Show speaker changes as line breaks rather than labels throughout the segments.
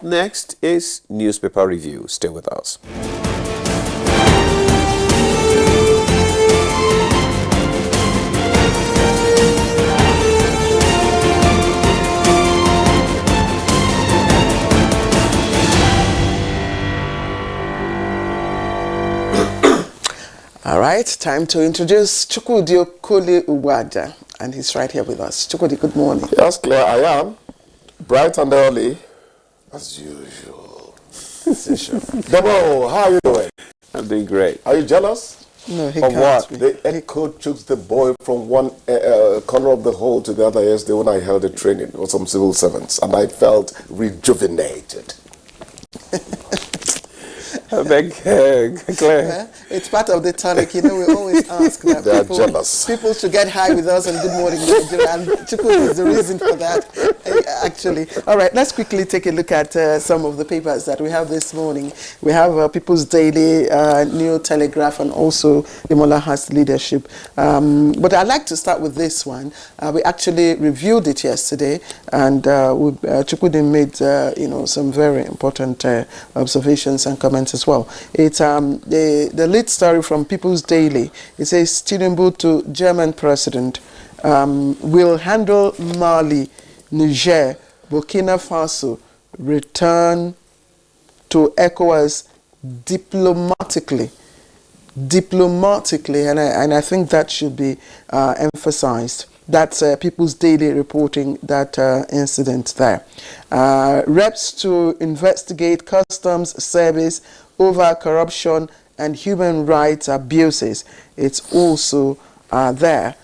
Next is newspaper review. Stay with us.
All right, time to introduce Chukwudi Uwaja, and he's right here with us. Chukwudi, good morning.
Yes, Claire, I am. Bright and early, as usual. Debo, how are you doing?
I'm doing great.
Are you jealous?
No, he
of
can't
what?
be.
The head coach took the boy from one corner of the hall to the other yesterday when I held a training with some civil servants, and I felt rejuvenated.
I beg, Claire.
It's part of the tonic. You know, we always ask that
They are jealous.
people should get high with us and good morning, Nigeria. And Chukwudi is the reason for that, actually. All right, let's quickly take a look at some of the papers that we have this morning. We have People's Daily, New Telegraph, and also Imola has leadership. But I'd like to start with this one. We actually reviewed it yesterday, and Chukwudi made some very important observations and comments as well. It's the lead story from People's Daily. It says Tinubu to German president will handle Mali, Niger, Burkina Faso, return to ECOWAS diplomatically, and I think that should be emphasized. That's People's Daily reporting that incident there. Reps to investigate Customs Service over corruption and human rights abuses. It's also there.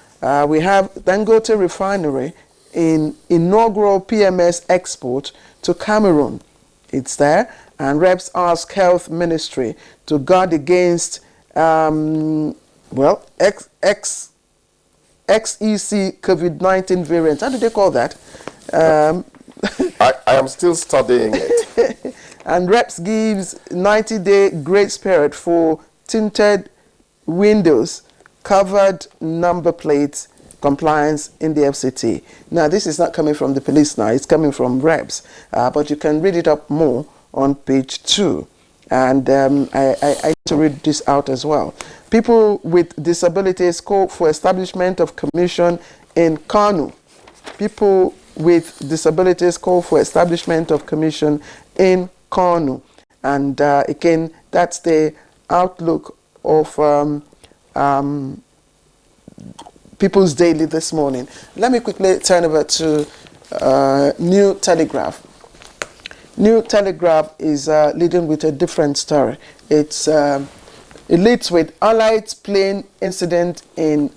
We have Dangote Refinery in inaugural PMS export to Cameroon. It's there. And reps ask Health Ministry to guard against, XEC COVID-19 variant. How do they call that?
I am still studying it.
And reps gives 90-day grace period for tinted windows, covered number plates, compliance in the FCT. Now, this is not coming from the police now. It's coming from reps. But you can read it up more on page 2. And I need to read this out as well. People with disabilities call for establishment of commission in Kano. People with disabilities call for establishment of commission in Kano. And again, that's the outlook of People's Daily this morning. Let me quickly turn over to New Telegraph. New Telegraph is leading with a different story. It leads with Allied plane incident in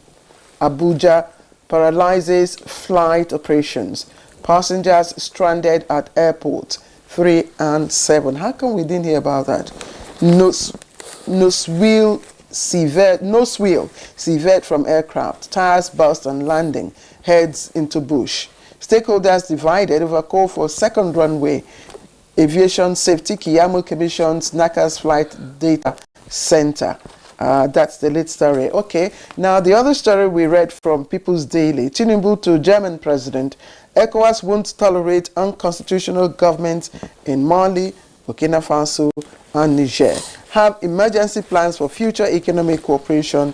Abuja paralyzes flight operations. Passengers stranded at airport 3 and 7. How come we didn't hear about that? Nose wheel severed from aircraft. Tires burst on landing. Heads into bush. Stakeholders divided over call for second runway. Aviation Safety Kiyamu Commission's NACA's Flight Data Center. That's the lead story. Okay, now the other story we read from People's Daily. Tinubu to German president. ECOWAS won't tolerate unconstitutional governments in Mali, Burkina Faso, and Niger. Have emergency plans for future economic cooperation.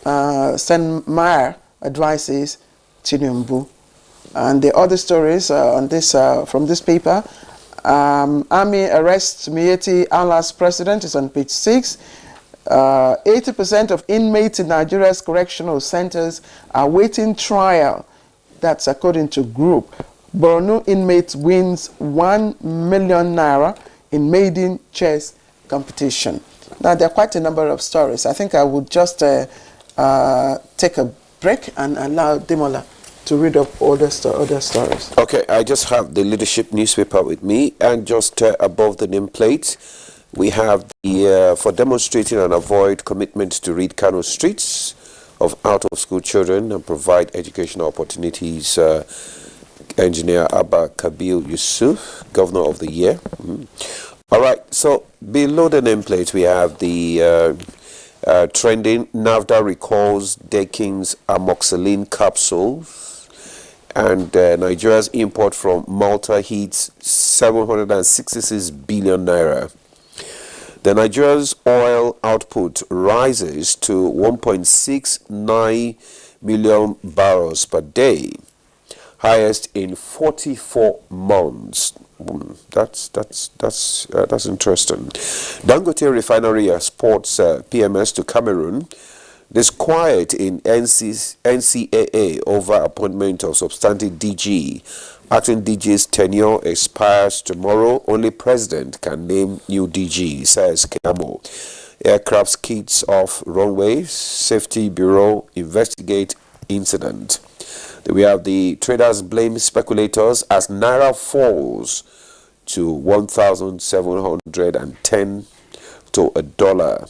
Senmayer advises Tinubu. And the other stories on this from this paper. Army arrests Miyetti Allah's president is on page 6. 80% of inmates in Nigeria's correctional centers are waiting trial. That's according to group. Borno inmate wins 1 million naira in maiden chess competition. Now, there are quite a number of stories. I think I would just take a break and allow Demola to read up other stories.
Okay, I just have the leadership newspaper with me, and just above the nameplate, we have the for demonstrating and avoid commitment to read Kano streets of out-of-school children and provide educational opportunities. Engineer Abba Kabil Yusuf, Governor of the Year. All right, so below the nameplate, we have the trending NAFDA recalls Dekins amoxicillin capsules. And Nigeria's import from Malta hits 766 billion naira. The Nigeria's oil output rises to 1.69 million barrels per day, highest in 44 months. That's interesting. Dangote Refinery exports PMS to Cameroon. There's quiet in NCAA over appointment of substantive DG. Acting DG's tenure expires tomorrow. Only president can name new DG, says Kenamo. Aircraft skids off runway. Safety Bureau investigate incident. We have the traders blame speculators as Naira falls to 1,710 to a dollar.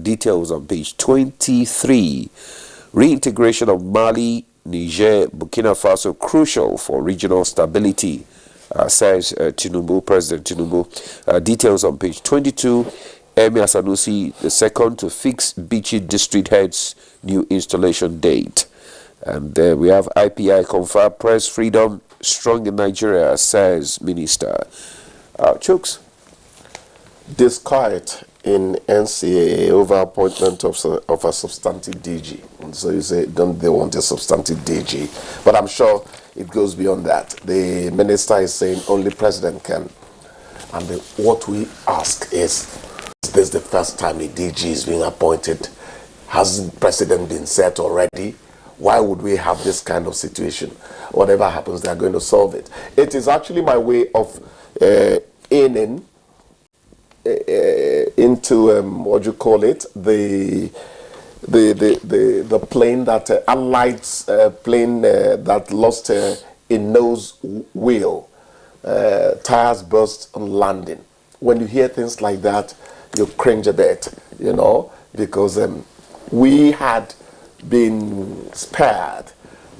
Details on page 23. Reintegration of Mali, Niger, Burkina Faso crucial for regional stability, says Tinubu, President Tinubu. Details on page 22. Emir Sanusi II to fix Bichi district heads new installation date. And we have IPI confirm press freedom strong in Nigeria, says Minister. Chooks.
Disquiet in NCAA over appointment of a substantive DG. And so you say, don't they want a substantive DG? But I'm sure it goes beyond that. The minister is saying only president can. And what we ask is this the first time a DG is being appointed? Hasn't precedent been set already? Why would we have this kind of situation? Whatever happens, they are going to solve it. It is actually my way of aiming into what you call it, the plane that Allied's plane that lost a nose wheel, tires burst on landing. When you hear things like that, you cringe a bit, you know, because we had been spared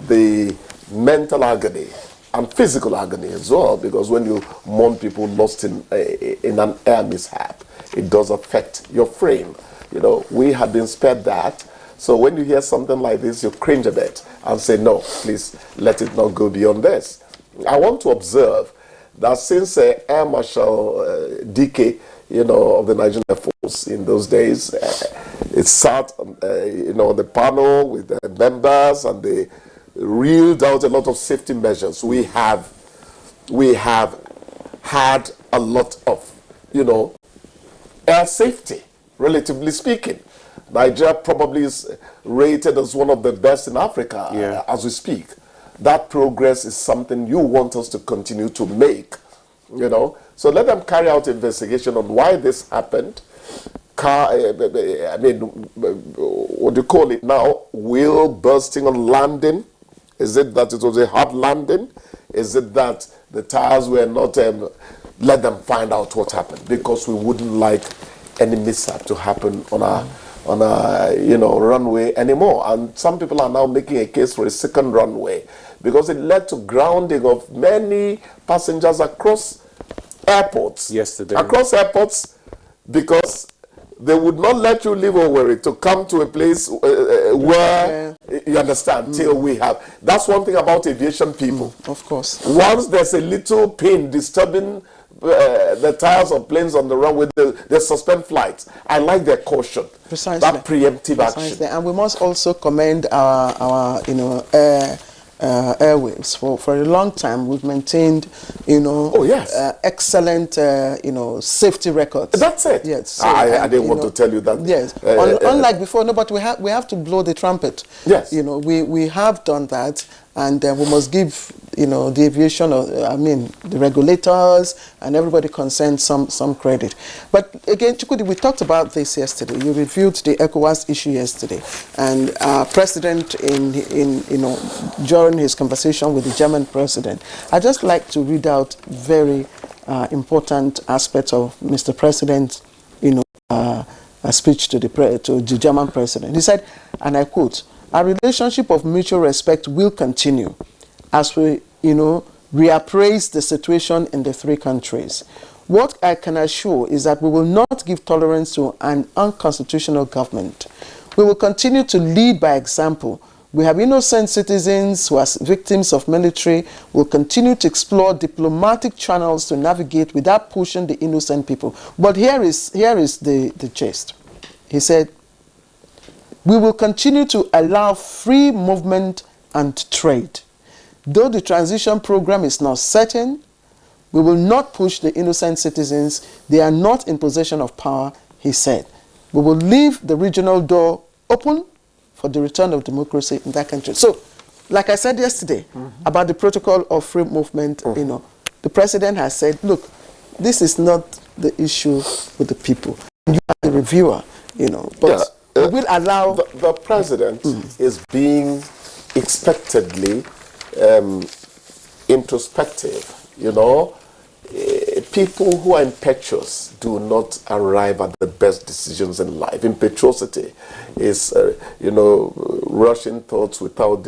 the mental agony and physical agony as well, because when you mourn people lost in an air mishap, it does affect your frame. You know, we had been spared that. So when you hear something like this, you cringe a bit and say, no, please let it not go beyond this. I want to observe that since Air Marshal DK, you know, of the Nigerian Air Force in those days, it sat, you know, on the panel with the members, and they reeled out a lot of safety measures. We have had a lot of, you know, air safety, relatively speaking. Nigeria probably is rated as one of the best in Africa as we speak. That progress is something you want us to continue to make, you know. So let them carry out investigation on why this happened. I mean, what do you call it now? Wheel bursting on landing? Is it that it was a hard landing? Is it that the tires were not... let them find out what happened, because we wouldn't like any mishap to happen on a you know, runway anymore. And some people are now making a case for a second runway, because it led to grounding of many passengers across airports.
Yesterday. Across
airports, because they would not let you leave Owerri to come to a place where, you understand, till we have. That's one thing about aviation people.
Of course.
Once there's a little pin disturbing the tires of planes on the runway, they suspend flights. I like their caution.
Precisely.
That preemptive action.
And we must also commend our you know, airways. For a long time, we've maintained, you know, excellent, you know, safety records.
That's it.
Yes. So,
I didn't want to tell you that.
Yes. Unlike before, no, but we have to blow the trumpet.
Yes.
You know, we have done that, and we must give, you know, the aviation, the regulators and everybody concerned some credit. But again, Chukwudi, we talked about this yesterday. You reviewed the ECOWAS issue yesterday, and President in you know, during his conversation with the German president, I'd just like to read out very important aspects of Mr. President's, you know, a speech to the German president. He said, and I quote, "Our relationship of mutual respect will continue as we, you know, reappraise the situation in the three countries. What I can assure is that we will not give tolerance to an unconstitutional government. We will continue to lead by example We have innocent citizens who are victims of military. Will continue to explore diplomatic channels to navigate without pushing the innocent people. But here is the gist. He said, we will continue to allow free movement and trade. Though the transition program is not certain, we will not push the innocent citizens. They are not in possession of power, he said. We will leave the regional door open for the return of democracy in that country. So, like I said yesterday about the protocol of free movement, the president has said, look, this is not the issue with the people. You are the reviewer, but we will allow...
The president is being expectedly introspective, People who are impetuous do not arrive at the best decisions in life. Impetuosity is, rushing thoughts without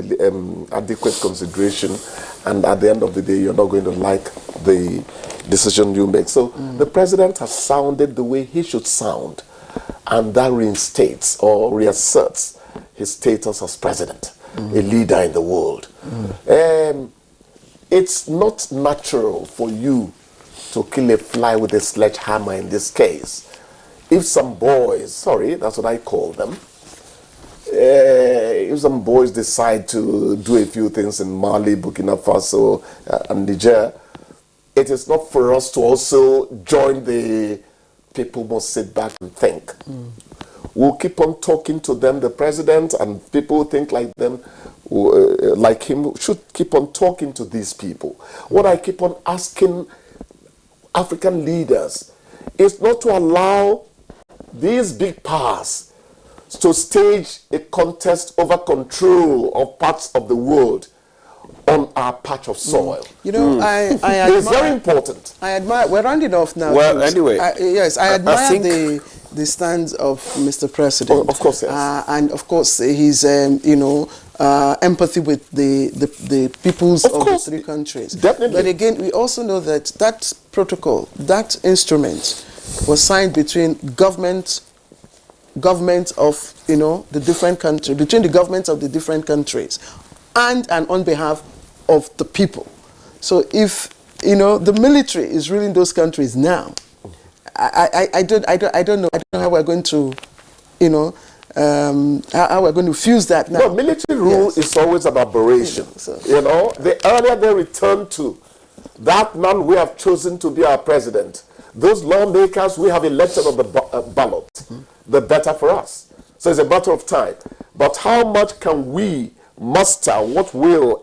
adequate consideration, and at the end of the day, you're not going to like the decision you make. So the president has sounded the way he should sound, and that reinstates or reasserts his status as president, a leader in the world. It's not natural for you to kill a fly with a sledgehammer in this case. If some boys, sorry, that's what I call them, if some boys decide to do a few things in Mali, Burkina Faso, and Niger, it is not for us to also join the people must sit back and think. We'll keep on talking to them. The president and people who think like them, like him, should keep on talking to these people. What I keep on asking African leaders is not to allow these big powers to stage a contest over control of parts of the world on our patch of soil.
I admire...
It's very important.
I admire... We're rounding off now.
Well, anyway...
I admire the stance of Mr. President.
Oh, of course, yes.
And of course, his, empathy with the peoples of the three countries.
Definitely.
But again, we also know that that protocol, that instrument, was signed between governments of, the different countries, between the governments of the different countries, and on behalf of the people. So if, the military is ruling those countries now, I don't know how we're going to, how we're going to fuse that now.
No, military rule is always an aberration. The earlier they return to that man we have chosen to be our president, those lawmakers we have elected on the ballot, the better for us. So it's a matter of time. But how much can we muster, what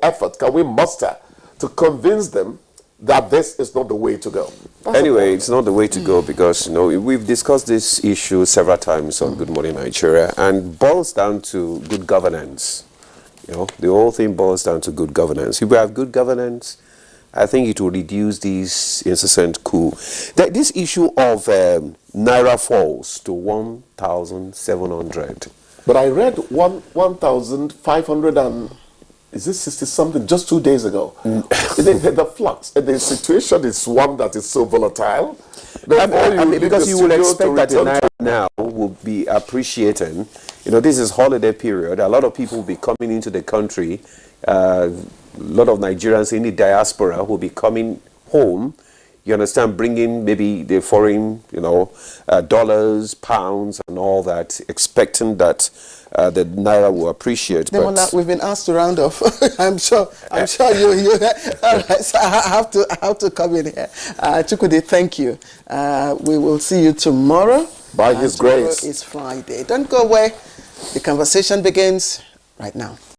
effort can we muster to convince them that this is not the way to go?
Anyway, it's not the way to go because, we've discussed this issue several times on Good Morning Nigeria, and boils down to good governance. The whole thing boils down to good governance. If we have good governance, I think it will reduce this incessant coup. This issue of Naira falls to 1,700.
But I read 1,500 and... Is it 60 something just 2 days ago? The flux, the situation is one that is so volatile.
Because you will expect that the Naira now will be appreciating. This is holiday period. A lot of people will be coming into the country. A lot of Nigerians in the diaspora will be coming home. You understand, bringing maybe the foreign, dollars, pounds, and all that, expecting that the Naira will appreciate.
Demola, we've been asked to round off. I'm sure you. All right, so I have to come in here. Chukwudi, thank you. We will see you tomorrow.
By His grace.
Tomorrow is Friday. Don't go away. The conversation begins right now.